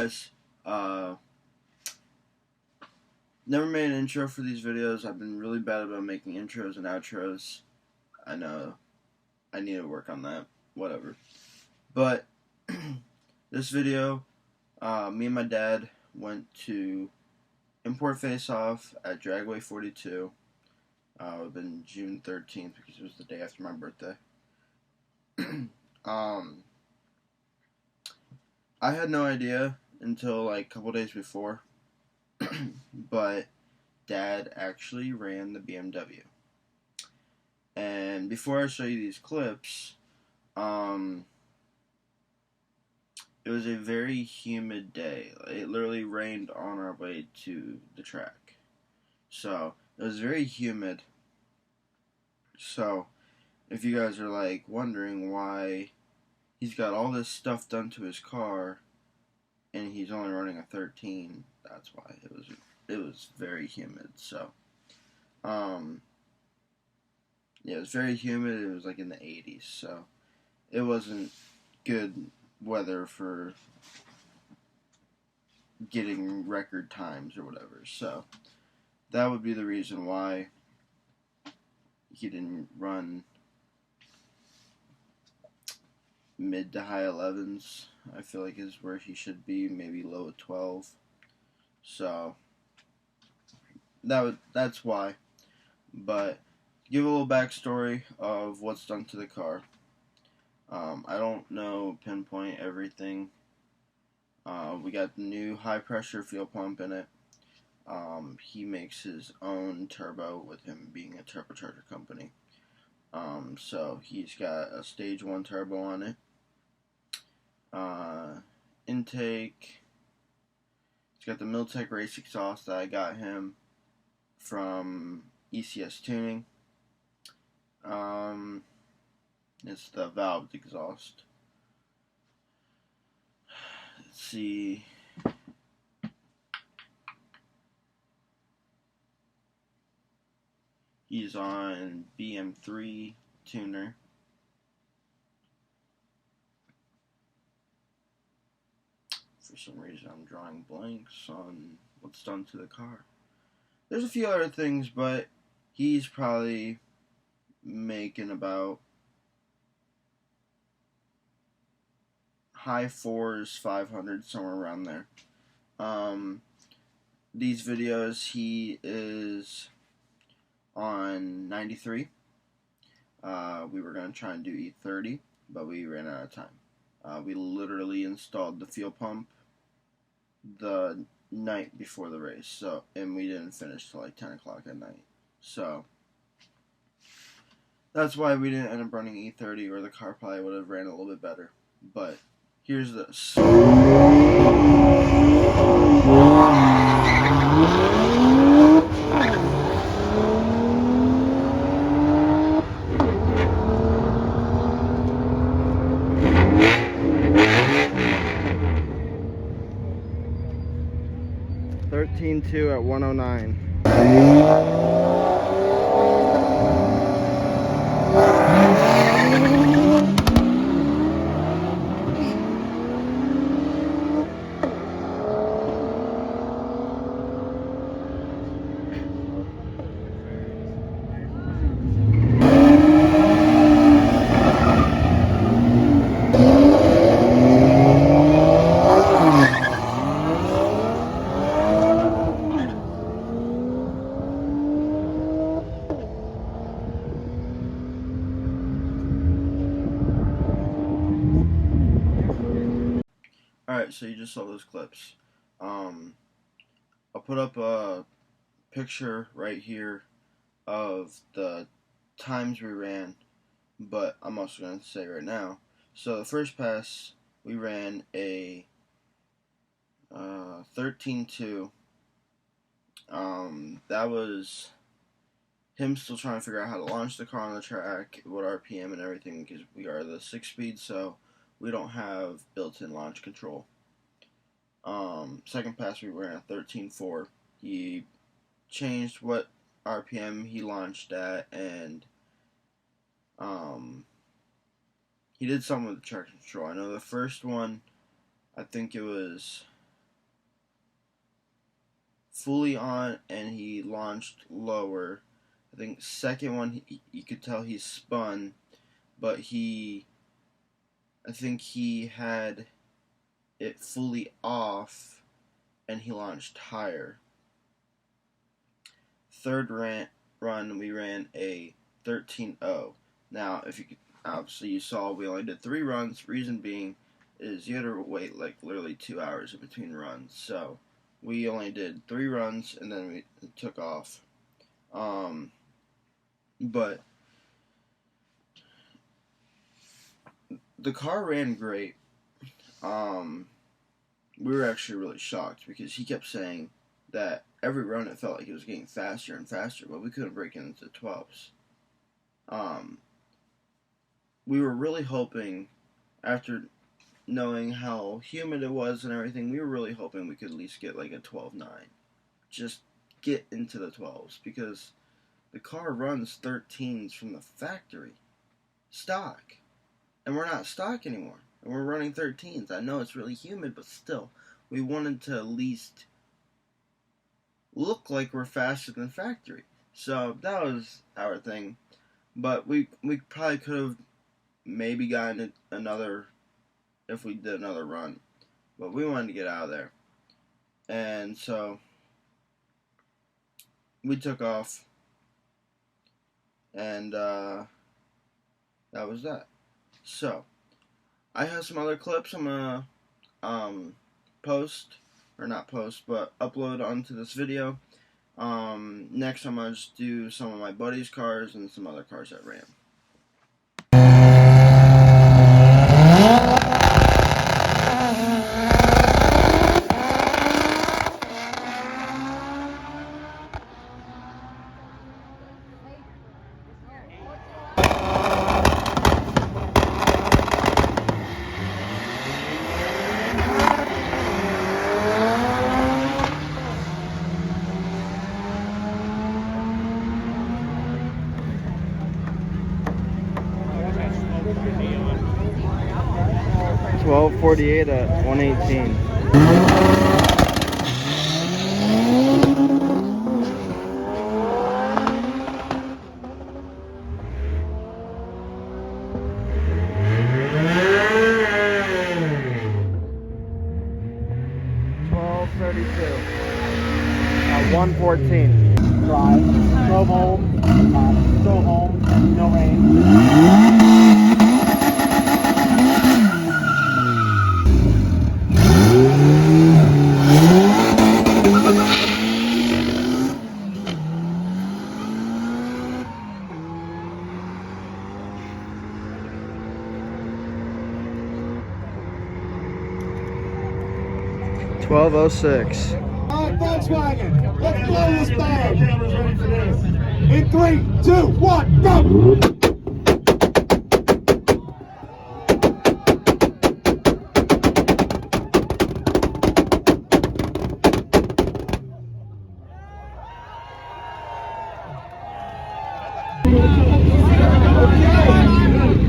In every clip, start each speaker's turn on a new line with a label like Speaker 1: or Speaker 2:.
Speaker 1: guys, never made an intro for these videos. I've been really bad about making intros and outros. I know I need to work on that, whatever. But this video, me and my dad went to Import Face Off at Dragway 42. It would have been June 13th because it was the day after my birthday. I had no idea until like a couple days before, but Dad actually ran the BMW. And before I show you these clips, it was a very humid day. It literally rained on our way to the track. So, it was very humid. So, if you guys are like wondering why he's got all this stuff done to his car and he's only running a 13, that's why. It was very humid. So, yeah, it was very humid. It was like in the 80s, so it wasn't good weather for getting record times or whatever. So that would be the reason why he didn't run mid to high 11s. I feel like is where he should be, maybe low 12. So that's why. But give a little backstory of what's done to the car. I don't know pinpoint everything. We got the new high pressure fuel pump in it. He makes his own turbo with him being a turbocharger company. So he's got a stage 1 turbo on it. Intake. He's got the Miltech race exhaust that I got him from ECS Tuning. It's the valved exhaust. Let's see. He's on BM3 tuner. For some reason I'm drawing blanks on what's done to the car. There's a few other things, but he's probably making about high 4s, 500, somewhere around there. These videos, he is on 93. We were going to try and do E30, but we ran out of time. We literally installed the fuel pump the night before the race, so, and we didn't finish till like 10 o'clock at night. So that's why we didn't end up running E30, or the car probably would have ran a little bit better. But here's this. $13.2 at 109. Alright, so you just saw those clips. I'll put up a picture right here of the times we ran, but I'm also going to say right now. So the first pass, we ran a 13.2. That was him still trying to figure out how to launch the car on the track, what RPM and everything, because we are the 6-speed, so we don't have built-in launch control. Second pass we ran a 13.4. He changed what RPM he launched at, and he did something with the traction control. I know the first one, I think it was fully on and he launched lower. I think second one you could tell he spun, but I think he had it fully off and he launched higher. Third run we ran a 13.0. Now, if you could, obviously you saw we only did 3 runs. Reason being is you had to wait like literally 2 hours in between runs. So we only did 3 runs and then we took off. But the car ran great. We were actually really shocked because he kept saying that every run it felt like it was getting faster and faster, but we couldn't break into 12s. We were really hoping, after knowing how humid it was and everything, we were really hoping we could at least get like a 12.9. Just get into the 12s, because the car runs 13s from the factory, stock, and we're not stock anymore, and we're running 13s. I know it's really humid, but still, we wanted to at least look like we're faster than factory. So that was our thing. But we probably could have maybe gotten another if we did another run. But we wanted to get out of there. And so we took off. And that was that. So I have some other clips I'm going to post, or not post, but upload onto this video. Next I'm going to just do some of my buddies' cars and some other cars that ran. $12.48 at 118. At 114.
Speaker 2: Drive, drove home, drove home, no rain.
Speaker 1: 12:06.
Speaker 2: All right, Volkswagen, let's blow this bag. Cameras ready for this. In 3, 2, 1, go!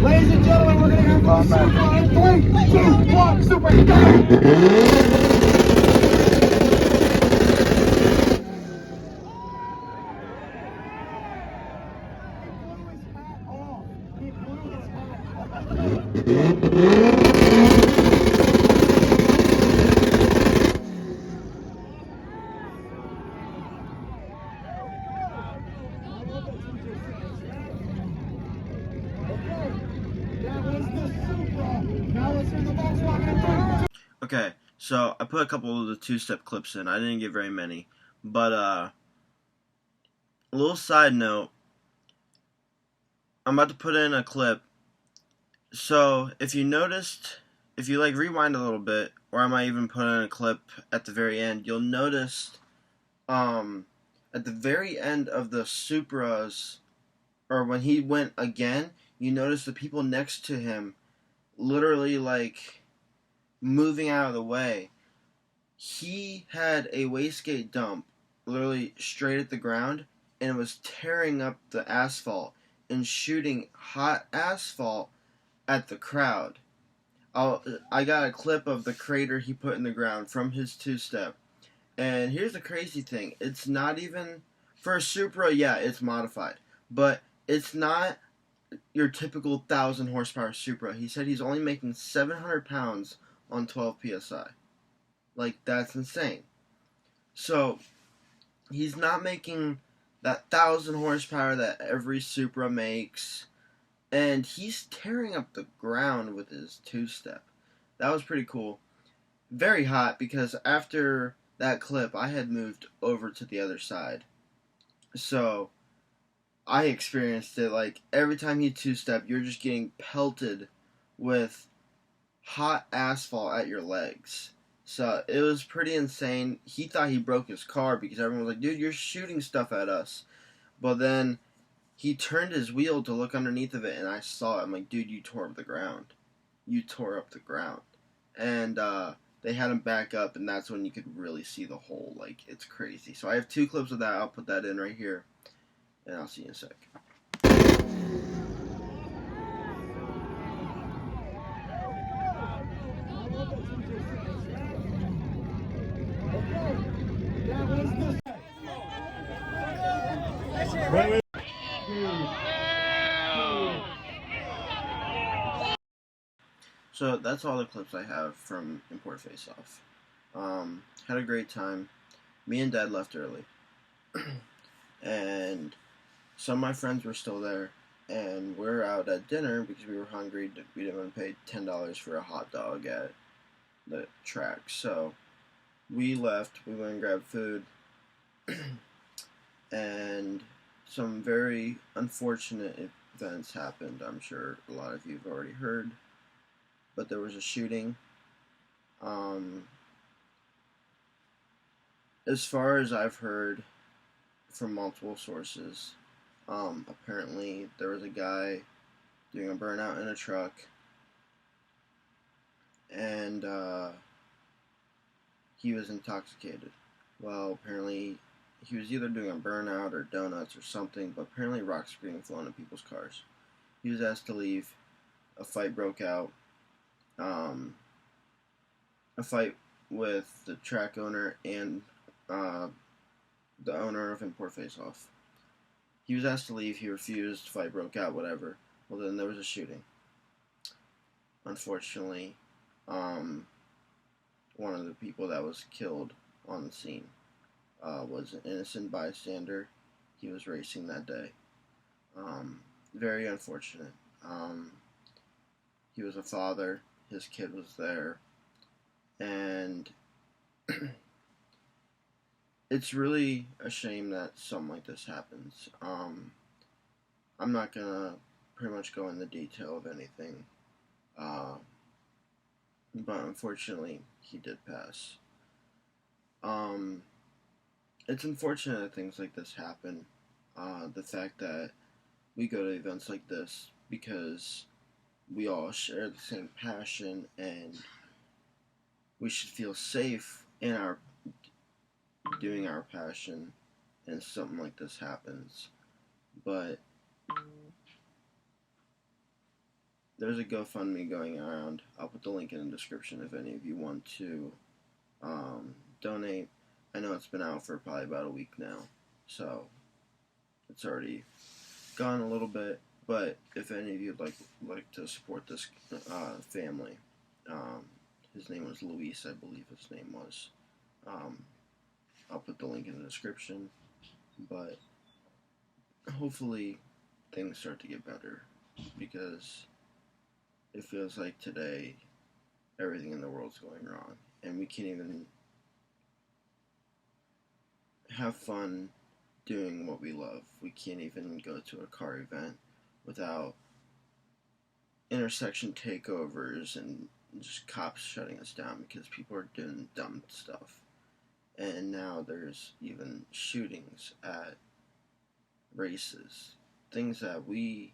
Speaker 2: Ladies and gentlemen, we're going to have a super in 3, 2, 1, super, go!
Speaker 1: Okay, so I put a couple of the two-step clips in. I didn't get very many, but a little side note, I'm about to put in a clip. So if you noticed, if you like rewind a little bit, or I might even put in a clip at the very end, you'll notice at the very end of the Supras, or when he went again, you notice the people next to him literally like moving out of the way. He had a wastegate dump literally straight at the ground, and it was tearing up the asphalt and shooting hot asphalt at the crowd. I got a clip of the crater he put in the ground from his two-step, And here's the crazy thing. It's not even, for a Supra, yeah, it's modified. But it's not your typical 1,000 horsepower Supra. He said he's only making 700 pounds on 12 psi. Like, that's insane. So, he's not making that 1,000 horsepower that every Supra makes. And he's tearing up the ground with his two-step. That was pretty cool. Very hot, because after that clip, I had moved over to the other side. So, I experienced it. Like, every time you two-step, you're just getting pelted with hot asphalt at your legs. So, it was pretty insane. He thought he broke his car because everyone was like, dude, you're shooting stuff at us. But then he turned his wheel to look underneath of it, and I saw it. I'm like, dude, you tore up the ground. You tore up the ground. And they had him back up, and that's when you could really see the hole. Like, it's crazy. So I have 2 clips of that. I'll put that in right here, and I'll see you in a sec. So that's all the clips I have from Import Face Off. Had a great time. Me and Dad left early. And some of my friends were still there. And we're out at dinner because we were hungry. We didn't want to pay $10 for a hot dog at the track. So we left. We went and grabbed food. And some very unfortunate events happened. I'm sure a lot of you have already heard. But there was a shooting. As far as I've heard from multiple sources, apparently there was a guy doing a burnout in a truck, and he was intoxicated. Well, apparently he was either doing a burnout or donuts or something, but apparently rocks were being flown in people's cars. He was asked to leave. A fight broke out. A fight with the track owner and the owner of Import Face Off. He was asked to leave. He refused. Fight broke out. Whatever. Well, then there was a shooting. Unfortunately, one of the people that was killed on the scene was an innocent bystander. He was racing that day. Very unfortunate. He was a father. His kid was there. And it's really a shame that something like this happens. I'm not going to pretty much go into detail of anything. But unfortunately, he did pass. It's unfortunate that things like this happen. The fact that we go to events like this because we all share the same passion and we should feel safe in our doing our passion, and something like this happens. But there's a GoFundMe going around. I'll put the link in the description if any of you want to donate. I know it's been out for probably about a week now, so it's already gone a little bit. But if any of you would like to support this family, his name was Luis, I believe his name was. I'll put the link in the description. But hopefully things start to get better, because it feels like today everything in the world's going wrong, and we can't even have fun doing what we love. We can't even go to a car event without intersection takeovers and just cops shutting us down because people are doing dumb stuff. And now there's even shootings at races. Things that we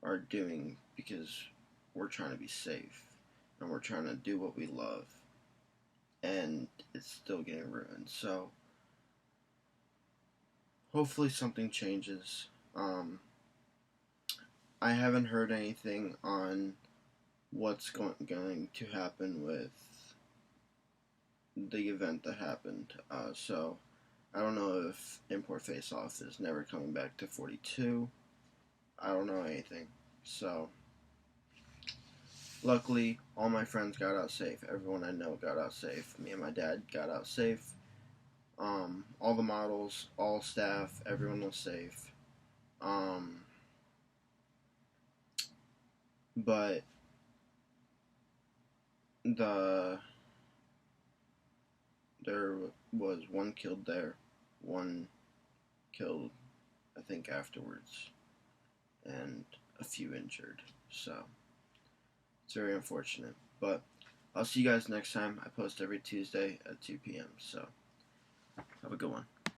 Speaker 1: are doing because we're trying to be safe and we're trying to do what we love. And it's still getting ruined. So hopefully something changes. I haven't heard anything on what's going to happen with the event that happened. So I don't know if Import Face Off is never coming back to 42. I don't know anything. So luckily, all my friends got out safe. Everyone I know got out safe. Me and my dad got out safe. All the models, all staff, everyone was safe. But there was one killed there, one killed, I think, afterwards, and a few injured. So it's very unfortunate. But I'll see you guys next time. I post every Tuesday at 2 p.m. So have a good one.